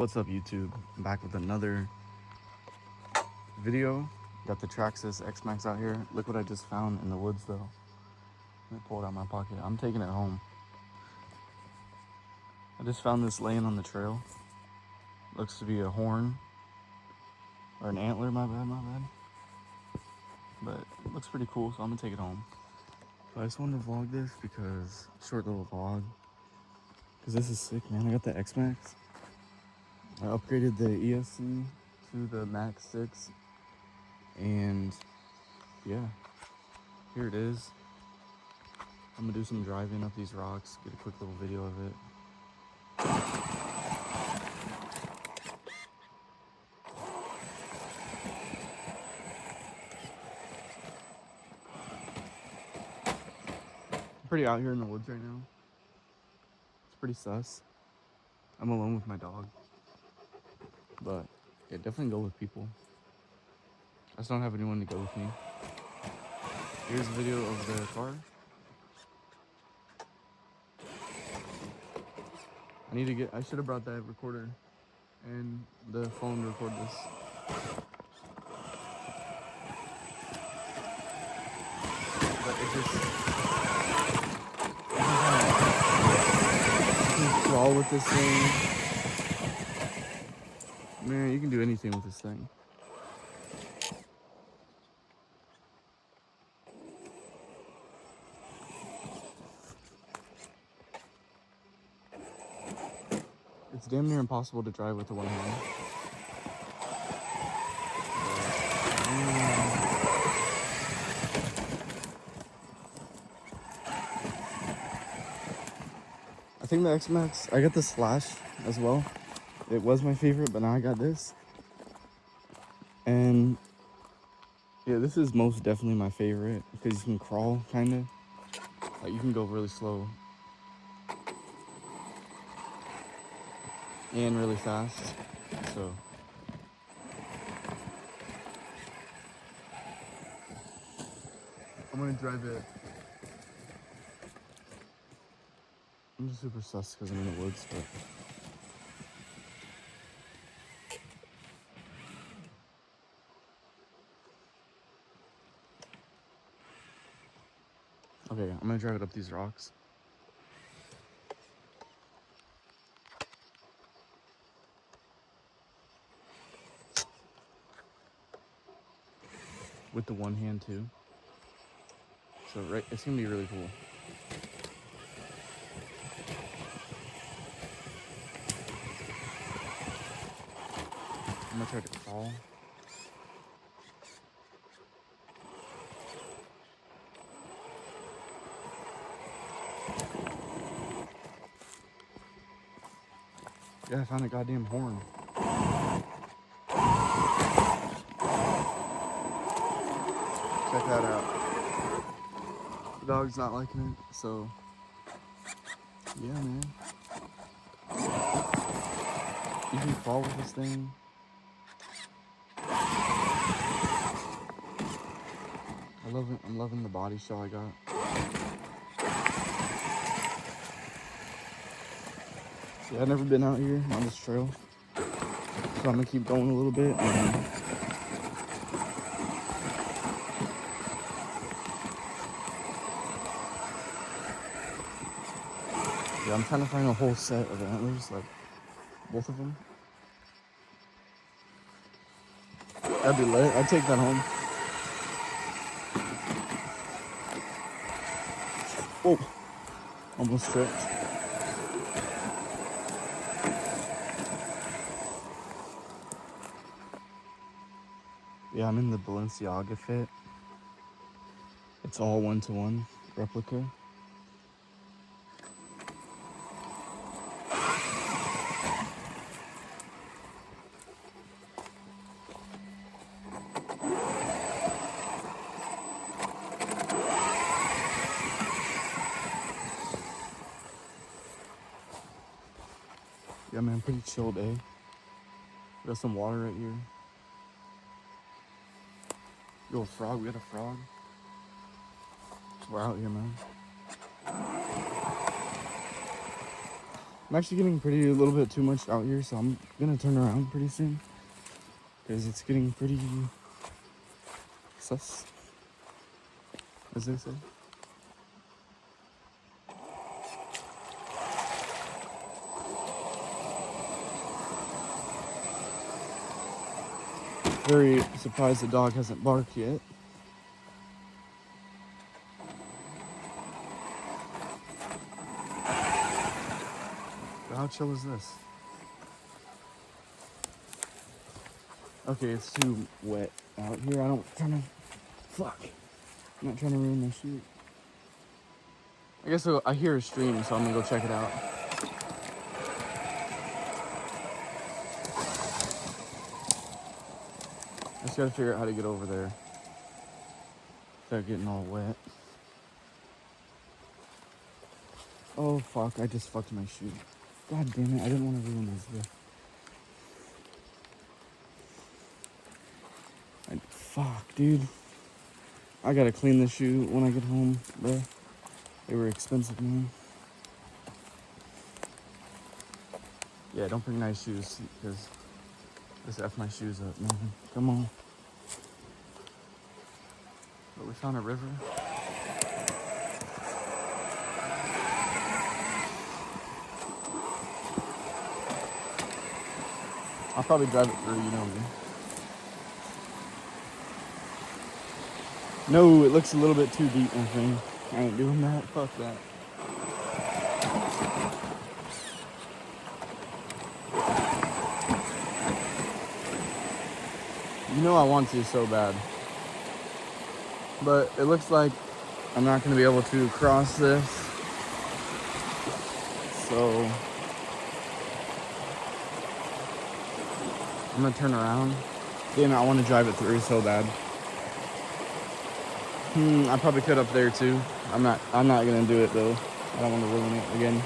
What's up, YouTube? I'm back with another video. Got the Traxxas X-Maxx out here. Look what I just found in the woods though. Let me pull it out of my pocket. I'm taking it home. I just found this laying on the trail. Looks to be a horn or an antler, my bad. But it looks pretty cool, so I'm gonna take it home. So I just wanted to vlog this because, short little vlog. Because this is sick, man. I got the X-Maxx. I upgraded the ESC to the Max 6. And yeah, here it is. I'm gonna do some driving up these rocks, get a quick little video of it. I'm pretty out here in the woods right now. It's pretty sus. I'm alone with my dog. But yeah, definitely go with people. I just don't have anyone to go with me. Here's a video of the car. I should have brought that recorder and the phone to record this. But it just, you can crawl with this thing. Man, you can do anything with this thing. It's damn near impossible to drive with the one hand. I think the X-Maxx, I got the Slash as well. It was my favorite, but now I got this. And yeah, this is most definitely my favorite because you can crawl, kind of. Like, you can go really slow. And really fast, so. I'm gonna drive it. I'm just super sus because I'm in the woods, but. Okay, I'm gonna drive it up these rocks. With the one hand too. So right, it's gonna be really cool. I'm gonna try to crawl. Yeah, I found a goddamn horn. Check that out. The dog's not liking it, so yeah, man. You can crawl with this thing. I love it. I'm loving the body shell I got. Yeah, I've never been out here on this trail, so I'm gonna keep going a little bit. Yeah, I'm trying to find a whole set of antlers, like both of them. That'd be lit. I'd take that home. Whoa, almost tripped. Yeah, I'm in the Balenciaga fit. It's all 1-to-1 replica. Yeah, man, pretty chill day. Got some water right here. Yo, a frog, we got a frog. We're out here, man. I'm actually getting a little bit too much out here, so I'm gonna turn around pretty soon. Because it's getting pretty sus, as they say. Very surprised the dog hasn't barked yet. But how chill is this? Okay, it's too wet out here. I'm not trying to ruin my shoot. I guess I hear a stream, so I'm gonna go check it out. I just gotta figure out how to get over there without getting all wet. Oh fuck, I just fucked my shoe. God damn it, I didn't want to ruin this. Fuck, dude. I gotta clean the shoe when I get home, bro. They were expensive, man. Yeah, don't bring nice shoes, because this F my shoes up, man. Come on. But we found a river. I'll probably drive it through, you know me. No, it looks a little bit too deep, my friend. I ain't doing that. Fuck that. You know I want to so bad. But it looks like I'm not going to be able to cross this. So I'm going to turn around. Damn it, I want to drive it through so bad. I probably could up there too. I'm not gonna do it though. I don't want to ruin it again.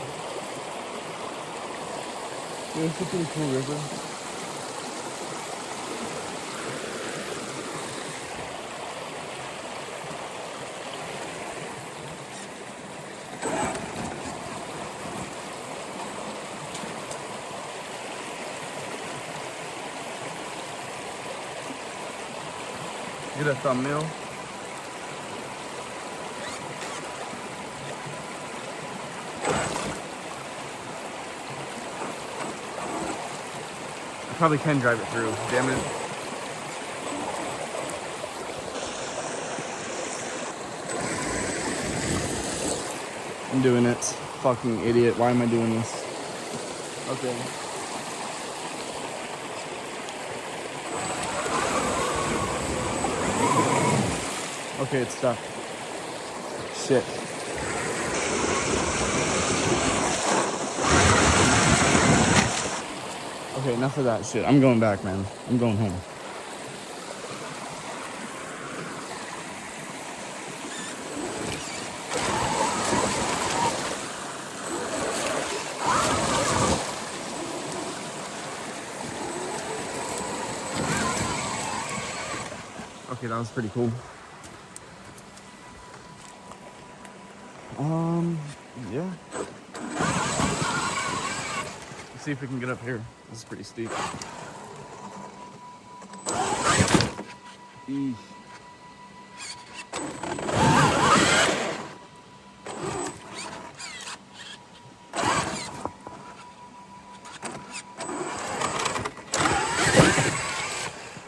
Yeah, it's a pretty cool river. Get a thumbnail. I probably can drive it through. Damn it. I'm doing it. Fucking idiot. Why am I doing this? Okay. Okay, it's stuck. Shit. Okay, enough of that shit. I'm going back, man. I'm going home. Okay, that was pretty cool. Yeah. Let's see if we can get up here. This is pretty steep. Eesh.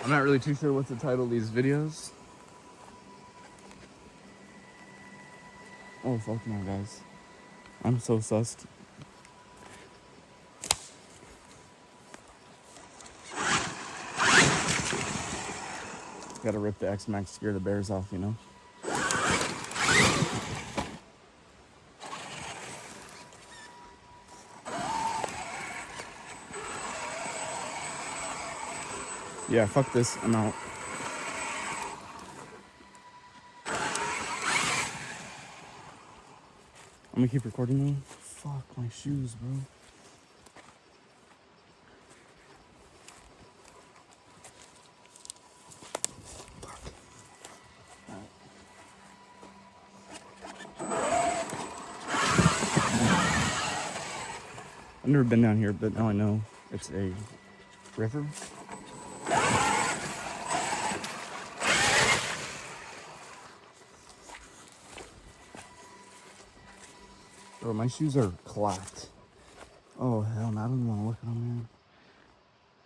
I'm not really too sure what to title these videos. Oh, fuck no, guys. I'm so sussed. Gotta rip the X-Maxx, scare the bears off, you know? Yeah, fuck this. I'm out. I'm gonna keep recording though. Fuck my shoes, bro. I've never been down here, but now I know it's a river. Bro, my shoes are clacked. Oh, hell no, I don't even want to look at them,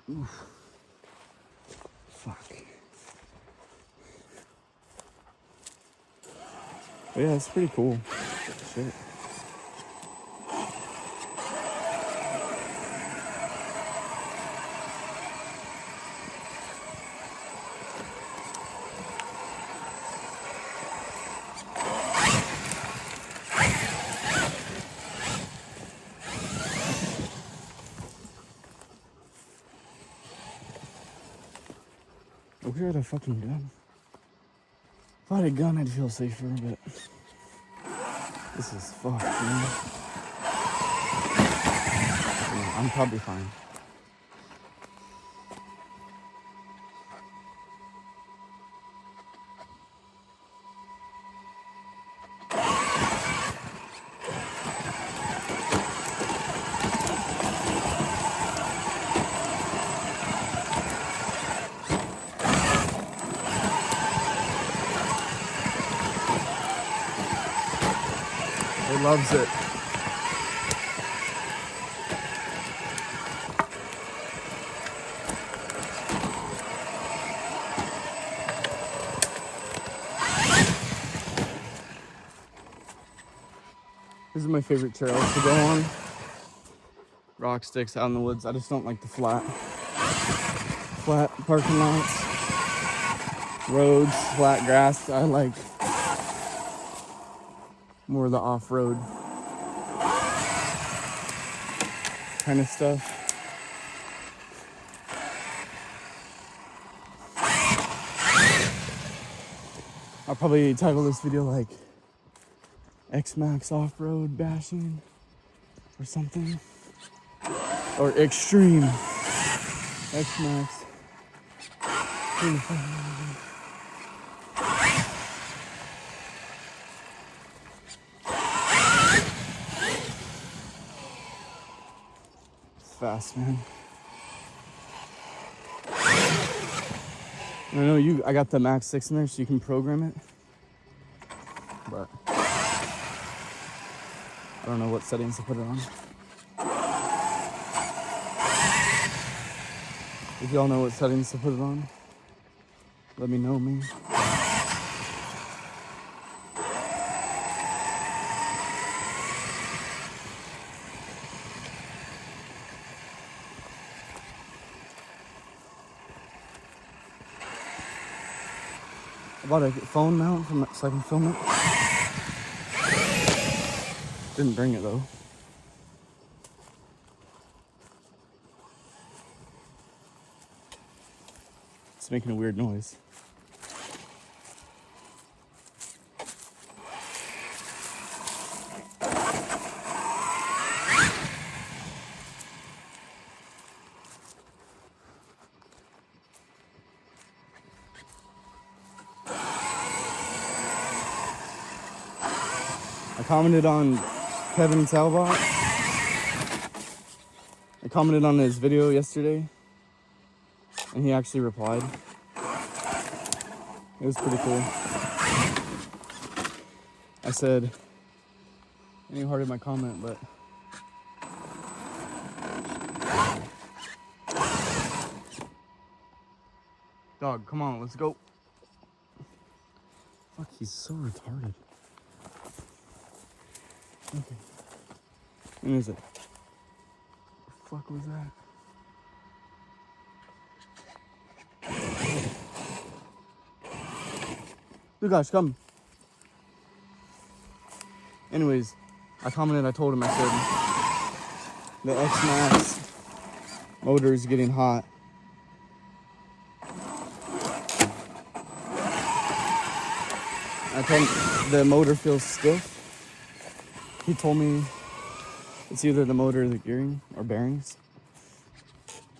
man. Oof. Fuck. But yeah, it's pretty cool. Shit. Oh, we had a fucking gun. If I had a gun, I'd feel safer, but this is fucked, man. Yeah, I'm probably fine. He loves it. These are my favorite trails to go on. Rock sticks out in the woods. I just don't like the flat parking lots, roads, flat grass. I like more of the off-road kind of stuff. I'll probably title this video like X-Maxx off-road bashing or something. Or extreme X-Maxx. It's fast, man. I know I got the Max 6 in there so you can program it. But I don't know what settings to put it on. If y'all know what settings to put it on, let me know, man. I bought a phone mount so I can film it. Didn't bring it though. It's making a weird noise. I commented on Kevin Talbot. I commented on his video yesterday, and he actually replied. It was pretty cool. I said, and he hearted my comment, but dog, come on, let's go. Fuck, he's so retarded. Okay. When is it? What the fuck was that? Lukash, come. Anyways, I commented, I told him, I said, the X-Maxx motor is getting hot. I told him the motor feels stiff. He told me it's either the motor or the gearing or bearings.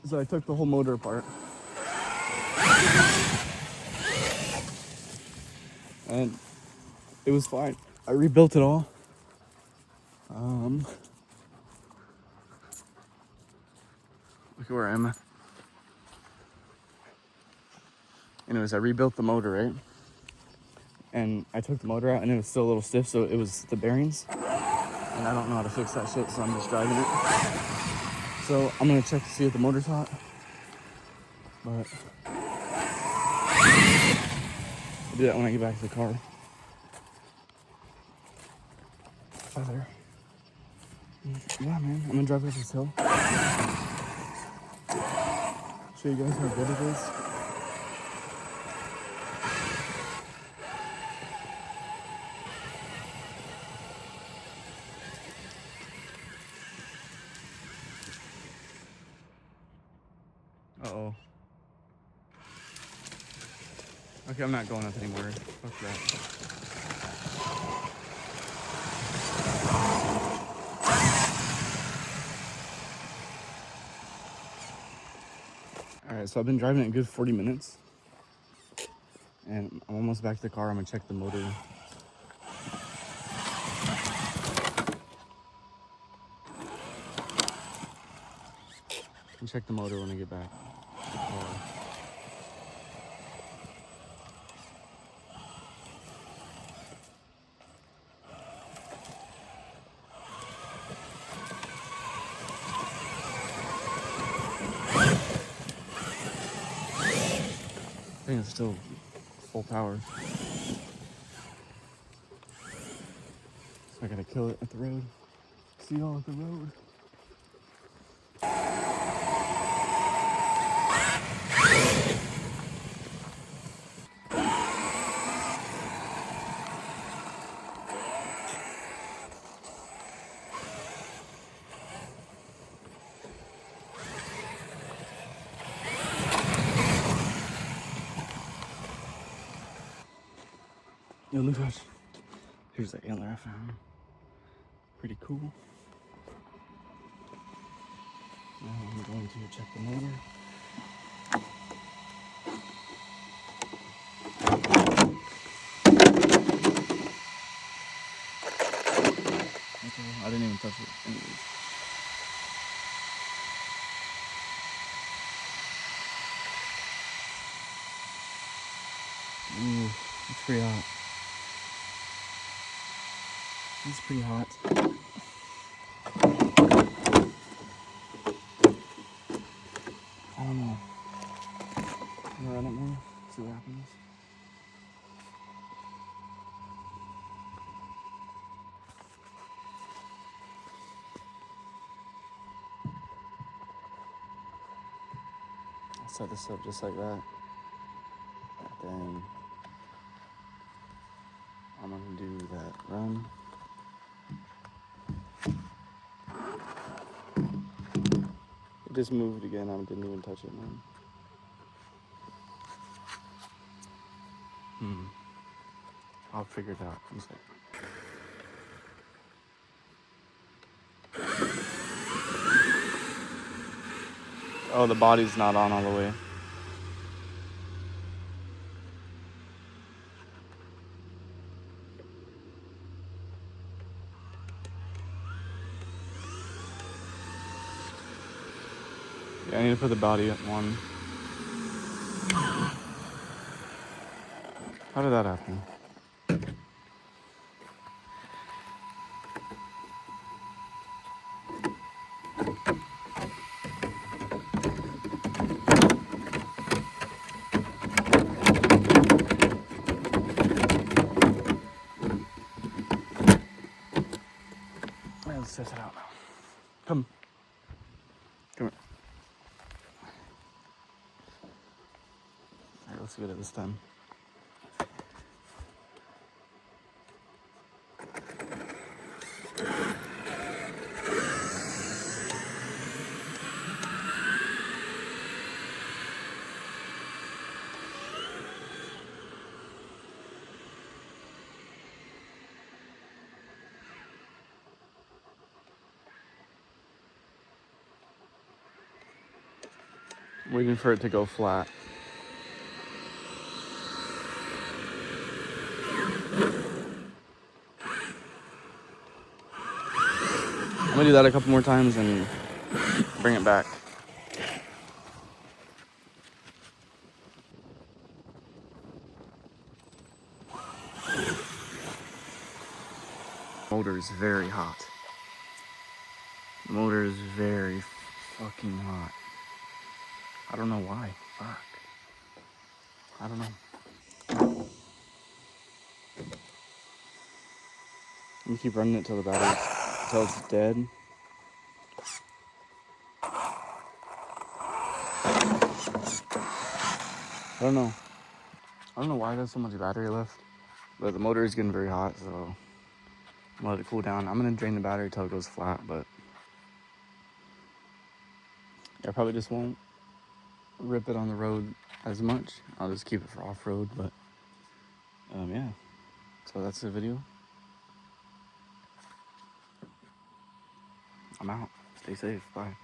So I took the whole motor apart. And it was fine. I rebuilt it all. exactly where I am. Anyways, I rebuilt the motor, right? And I took the motor out and it was still a little stiff, so it was the bearings. And I don't know how to fix that shit, so I'm just driving it. So I'm gonna check to see if the motor's hot. But I'll do that when I get back to the car. Hi there. Yeah, man, I'm gonna drive up this hill. Show you guys how good it is. Uh-oh. Okay, I'm not going up anymore. Fuck that. Alright, so I've been driving it a good 40 minutes. And I'm almost back to the car. I'm gonna check the motor. And check the motor when I get back. I think it's still full power. So I gotta kill it at the road. See y'all at the road. Yo, look, guys. Here's the antler I found. Pretty cool. Now I'm going to check the motor. Okay, I didn't even touch it. Anyways. Ooh, it's pretty hot. It's pretty hot. I don't know. I'm gonna run it more, see what happens. I'll set this up just like that. And then I'm gonna do that run. It just moved again. I didn't even touch it, man. I'll figure it out. One sec. Oh, the body's not on all the way. Yeah, I need to put the body on. How did that happen? Let's test it out now. Come. Come here. Alright, let's get it this time. Waiting for it to go flat. I'm gonna do that a couple more times and bring it back. motor is very hot. The motor is very fucking hot. I don't know why. Fuck. I don't know. You keep running it till the battery, till it's dead. I don't know. I don't know why there's so much battery left, but the motor is getting very hot, so I'm gonna let it cool down. I'm gonna drain the battery till it goes flat, but I probably just won't rip it on the road as much. I'll just keep it for off-road, but yeah. So that's the video. I'm out. Stay safe. Bye.